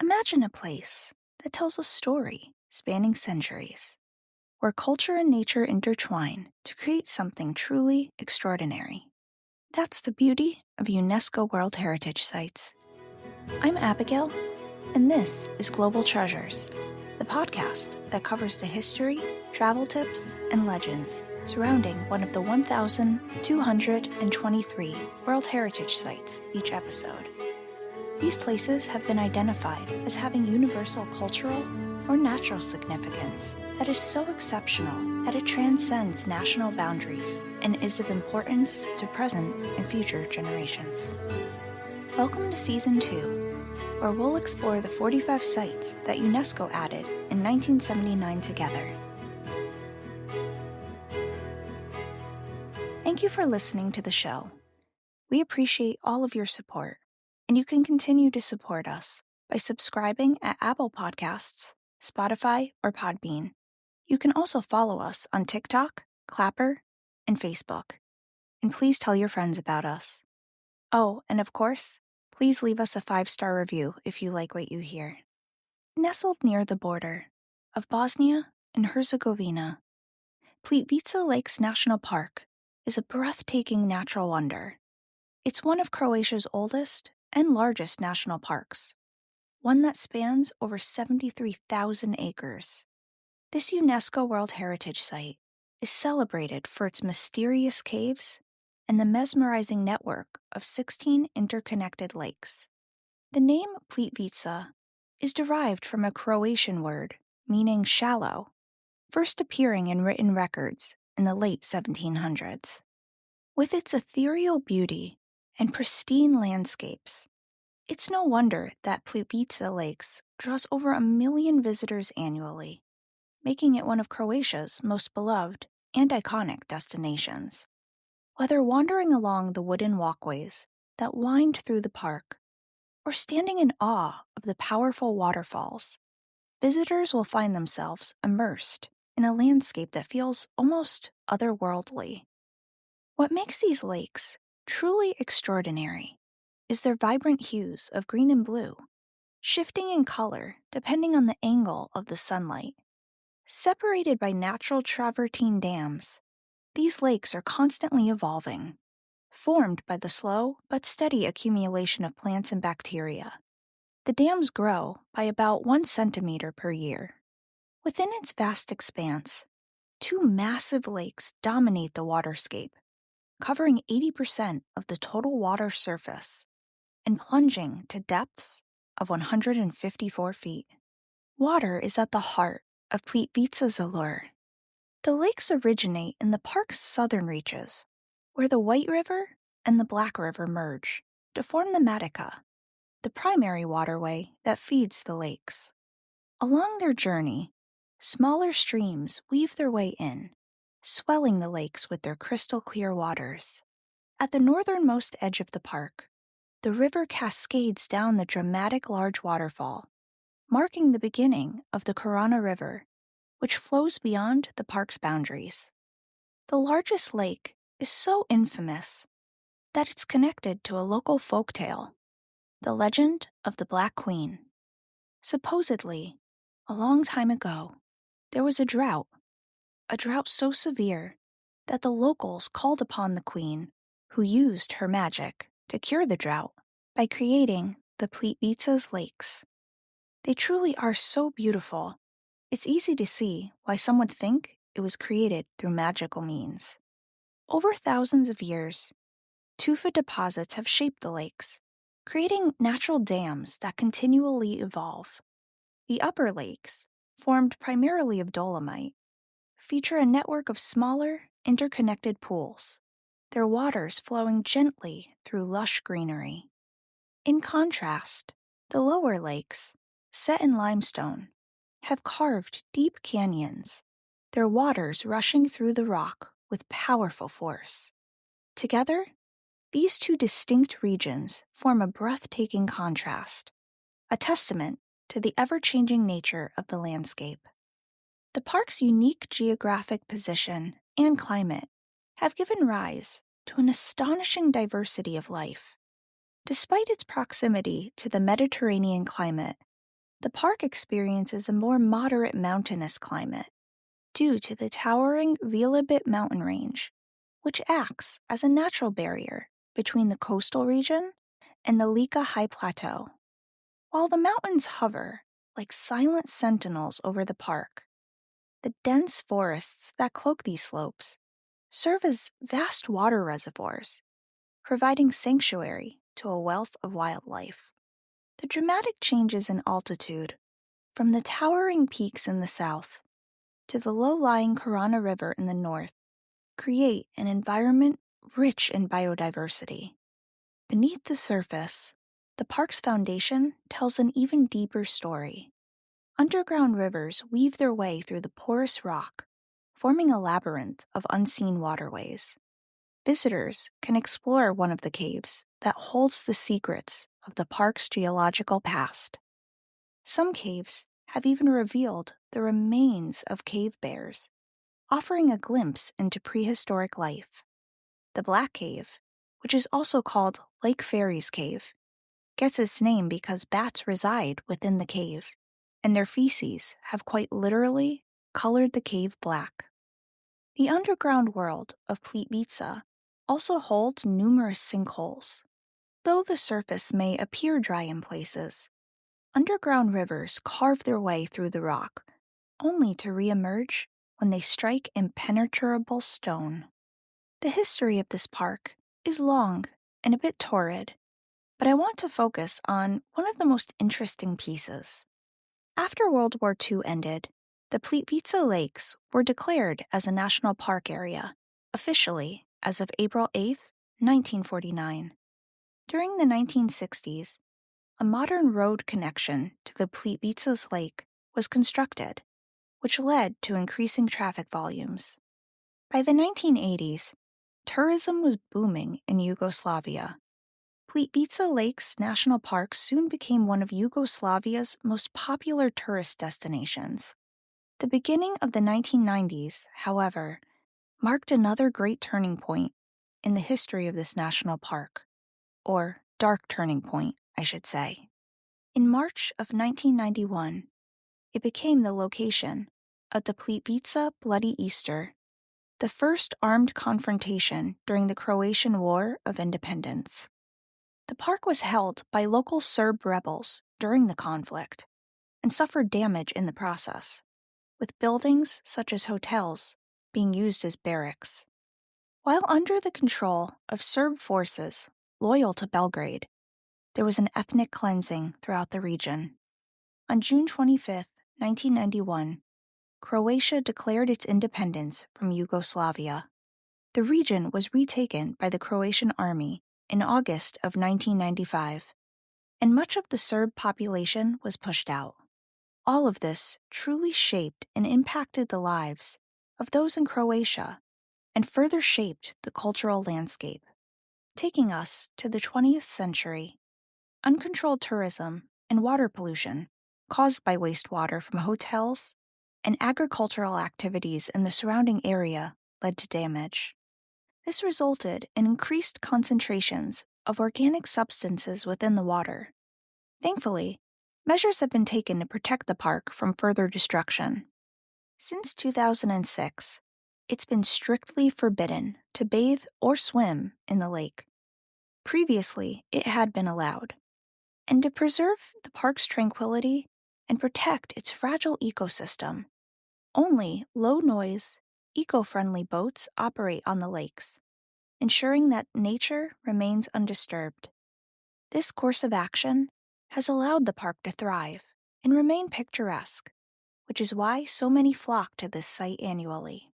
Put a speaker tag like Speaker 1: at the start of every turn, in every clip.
Speaker 1: Imagine a place that tells a story spanning centuries, where culture and nature intertwine to create something truly extraordinary. That's the beauty of UNESCO World Heritage Sites. I'm Abigail, and this is Global Treasures, the podcast that covers the history, travel tips, and legends surrounding one of the 1,223 World Heritage Sites each episode. These places have been identified as having universal cultural or natural significance that is so exceptional that it transcends national boundaries and is of importance to present and future generations. Welcome to Season 2, where we'll explore the 45 sites that UNESCO added in 1979 together. Thank you for listening to the show. We appreciate all of your support, and you can continue to support us by subscribing at Apple Podcasts, Spotify, or Podbean. You can also follow us on TikTok, Clapper, and Facebook. And please tell your friends about us. Oh, and of course, please leave us a 5-star review if you like what you hear. Nestled near the border of Bosnia and Herzegovina, Plitvice Lakes National Park is a breathtaking natural wonder. It's one of Croatia's oldest and largest national parks, one that spans over 73,000 acres. This UNESCO World Heritage Site is celebrated for its mysterious caves and the mesmerizing network of 16 interconnected lakes. The name Plitvice is derived from a Croatian word meaning shallow, first appearing in written records in the late 1700s. With its ethereal beauty and pristine landscapes, it's no wonder that Plitvice Lakes draws over 1 million visitors annually, making it one of Croatia's most beloved and iconic destinations. Whether wandering along the wooden walkways that wind through the park or standing in awe of the powerful waterfalls, visitors will find themselves immersed in a landscape that feels almost otherworldly. What makes these lakes truly extraordinary is their vibrant hues of green and blue, shifting in color depending on the angle of the sunlight. Separated by natural travertine dams, these lakes are constantly evolving, formed by the slow but steady accumulation of plants and bacteria. The dams grow by about 1 centimeter per year. Within its vast expanse, 2 massive lakes dominate the waterscape, covering 80% of the total water surface and plunging to depths of 154 feet. Water is at the heart of Plitvice's allure. The lakes originate in the park's southern reaches, where the White River and the Black River merge to form the Matica, the primary waterway that feeds the lakes. Along their journey, smaller streams weave their way in, swelling the lakes with their crystal-clear waters. At the northernmost edge of the park, the river cascades down the dramatic large waterfall, marking the beginning of the Corona River, which flows beyond the park's boundaries. The largest lake is so infamous that it's connected to a local folktale, the legend of the Black Queen. Supposedly, a long time ago, there was a drought so severe that the locals called upon the queen, who used her magic to cure the drought by creating the Plitvice Lakes. They truly are so beautiful, it's easy to see why some would think it was created through magical means. Over thousands of years, tufa deposits have shaped the lakes, creating natural dams that continually evolve. The upper lakes, formed primarily of dolomite, feature a network of smaller, interconnected pools, their waters flowing gently through lush greenery. In contrast, the lower lakes, set in limestone, have carved deep canyons, their waters rushing through the rock with powerful force. Together, these two distinct regions form a breathtaking contrast, a testament to the ever-changing nature of the landscape. The park's unique geographic position and climate have given rise to an astonishing diversity of life. Despite its proximity to the Mediterranean climate, The park experiences a more moderate mountainous climate due to the towering Vilabit mountain range, which acts as a natural barrier between the coastal region and the Lika High Plateau. While the mountains hover like silent sentinels over the park, the dense forests that cloak these slopes serve as vast water reservoirs, providing sanctuary to a wealth of wildlife. The dramatic changes in altitude, from the towering peaks in the south to the low-lying Karana River in the north, create an environment rich in biodiversity. Beneath the surface, the park's foundation tells an even deeper story. Underground rivers weave their way through the porous rock, forming a labyrinth of unseen waterways. Visitors can explore one of the caves that holds the secrets of the park's geological past. Some caves have even revealed the remains of cave bears, offering a glimpse into prehistoric life. The Black Cave, which is also called Lake Fairy's Cave, gets its name because bats reside within the cave, and their feces have quite literally colored the cave black. The underground world of Plitvice also holds numerous sinkholes. Though the surface may appear dry in places, underground rivers carve their way through the rock, only to re-emerge when they strike impenetrable stone. The history of this park is long and a bit torrid, but I want to focus on one of the most interesting pieces. After World War II ended, the Plitvice Lakes were declared as a national park area, officially as of April 8, 1949. During the 1960s, a modern road connection to the Plitvice Lake was constructed, which led to increasing traffic volumes. By the 1980s, tourism was booming in Yugoslavia. Plitvice Lakes National Park soon became one of Yugoslavia's most popular tourist destinations. The beginning of the 1990s, however, marked another great turning point in the history of this national park, or dark turning point, I should say. In March of 1991, it became the location of the Plitvice Bloody Easter, the first armed confrontation during the Croatian War of Independence. The park was held by local Serb rebels during the conflict and suffered damage in the process, with buildings such as hotels being used as barracks. While under the control of Serb forces loyal to Belgrade, there was an ethnic cleansing throughout the region. On June 25, 1991, Croatia declared its independence from Yugoslavia. The region was retaken by the Croatian army in August of 1995, and much of the Serb population was pushed out. All of this truly shaped and impacted the lives of those in Croatia and further shaped the cultural landscape. Taking us to the 20th century, uncontrolled tourism and water pollution caused by wastewater from hotels and agricultural activities in the surrounding area led to damage. This resulted in increased concentrations of organic substances within the water. Thankfully, measures have been taken to protect the park from further destruction. Since 2006, it's been strictly forbidden to bathe or swim in the lake. Previously, it had been allowed. And to preserve the park's tranquility and protect its fragile ecosystem, only low-noise, eco-friendly boats operate on the lakes, ensuring that nature remains undisturbed. This course of action has allowed the park to thrive and remain picturesque, which is why so many flock to this site annually.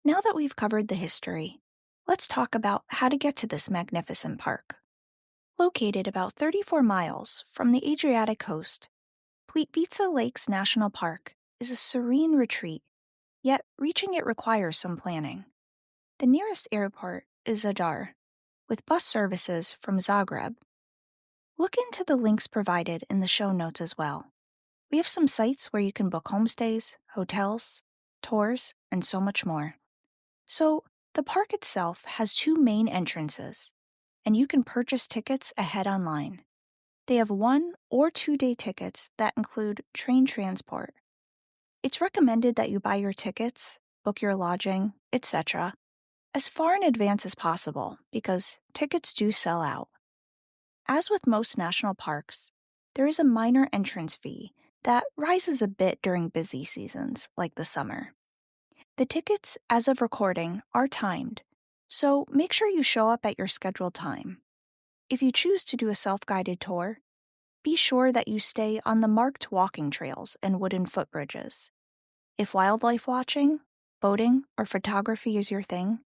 Speaker 1: Now that we've covered the history, let's talk about how to get to this magnificent park. Located about 34 miles from the Adriatic coast, Plitvice Lakes National Park is a serene retreat, yet reaching it requires some planning. The nearest airport is Zadar, with bus services from Zagreb. Look into the links provided in the show notes as well. We have some sites where you can book homestays, hotels, tours, and so much more. So, the park itself has two main entrances, and you can purchase tickets ahead online. They have 1 or 2 day tickets that include train transport. It's recommended that you buy your tickets, book your lodging, etc., as far in advance as possible because tickets do sell out. As with most national parks, there is a minor entrance fee that rises a bit during busy seasons like the summer. The tickets, as of recording, are timed, so make sure you show up at your scheduled time. If you choose to do a self-guided tour, be sure that you stay on the marked walking trails and wooden footbridges. If wildlife watching, boating, or photography is your thing,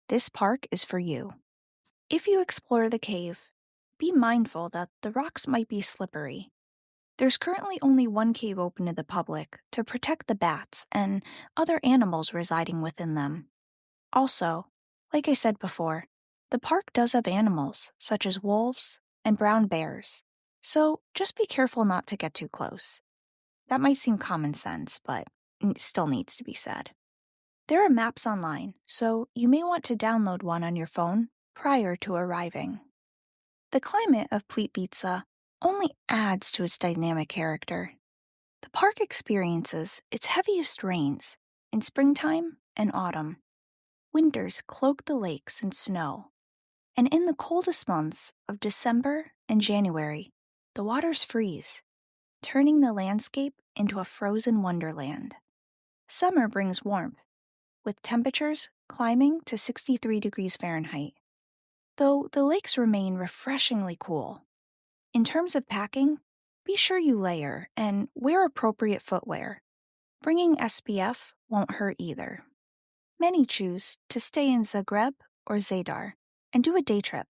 Speaker 1: this park is for you. If you explore the cave, be mindful that the rocks might be slippery. There's currently only 1 cave open to the public to protect the bats and other animals residing within them. Also, like I said before, the park does have animals such as wolves and brown bears, so just be careful not to get too close. That might seem common sense, but it still needs to be said. There are maps online, so you may want to download one on your phone prior to arriving. The climate of Plitvice only adds to its dynamic character. The park experiences its heaviest rains in springtime and autumn. Winters cloak the lakes in snow, and in the coldest months of December and January, the waters freeze, turning the landscape into a frozen wonderland. Summer brings warmth, with temperatures climbing to 63 degrees Fahrenheit, though the lakes remain refreshingly cool. In terms of packing, be sure you layer and wear appropriate footwear. Bringing SPF won't hurt either. Many choose to stay in Zagreb or Zadar and do a day trip.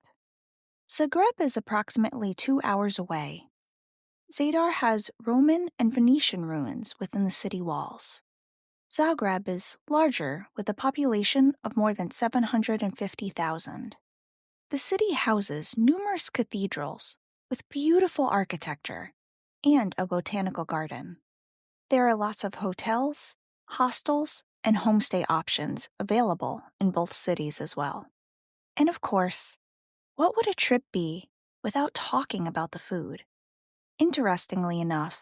Speaker 1: Zagreb is approximately 2 hours away. Zadar has Roman and Venetian ruins within the city walls. Zagreb is larger with a population of more than 750,000. The city houses numerous cathedrals with beautiful architecture and a botanical garden. There are lots of hotels, hostels, and homestay options available in both cities as well. And of course, what would a trip be without talking about the food? Interestingly enough,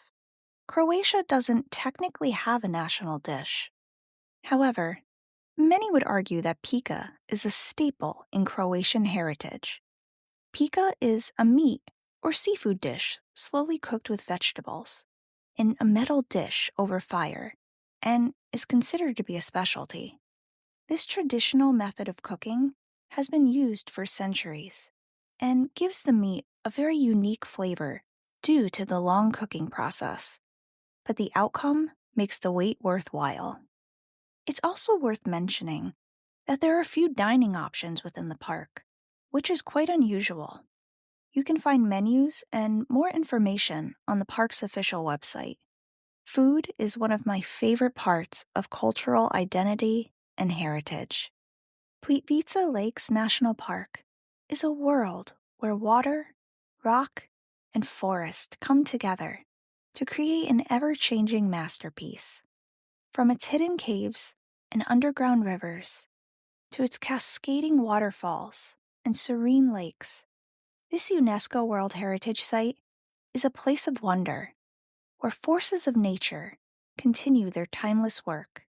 Speaker 1: Croatia doesn't technically have a national dish. However, many would argue that pika is a staple in Croatian heritage. Pika is a meat or seafood dish slowly cooked with vegetables in a metal dish over fire and is considered to be a specialty. This traditional method of cooking has been used for centuries and gives the meat a very unique flavor due to the long cooking process, but the outcome makes the wait worthwhile. It's also worth mentioning that there are few dining options within the park, which is quite unusual. You can find menus and more information on the park's official website. Food is one of my favorite parts of cultural identity and heritage. Plitvice Lakes National Park is a world where water, rock, and forest come together to create an ever-changing masterpiece. From its hidden caves and underground rivers to its cascading waterfalls and serene lakes, this UNESCO World Heritage Site is a place of wonder where forces of nature continue their timeless work,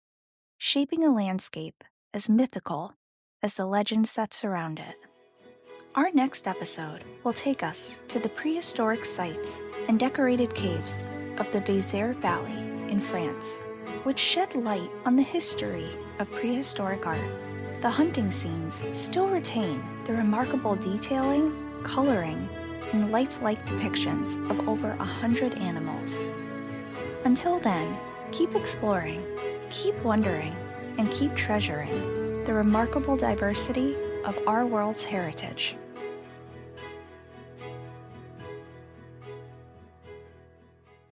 Speaker 1: shaping a landscape as mythical as the legends that surround it. Our next episode will take us to the prehistoric sites and decorated caves of the Vézère Valley in France, which shed light on the history of prehistoric art. The hunting scenes still retain the remarkable detailing, coloring, and lifelike depictions of over 100 animals. Until then, keep exploring, keep wondering, and keep treasuring the remarkable diversity of our world's heritage.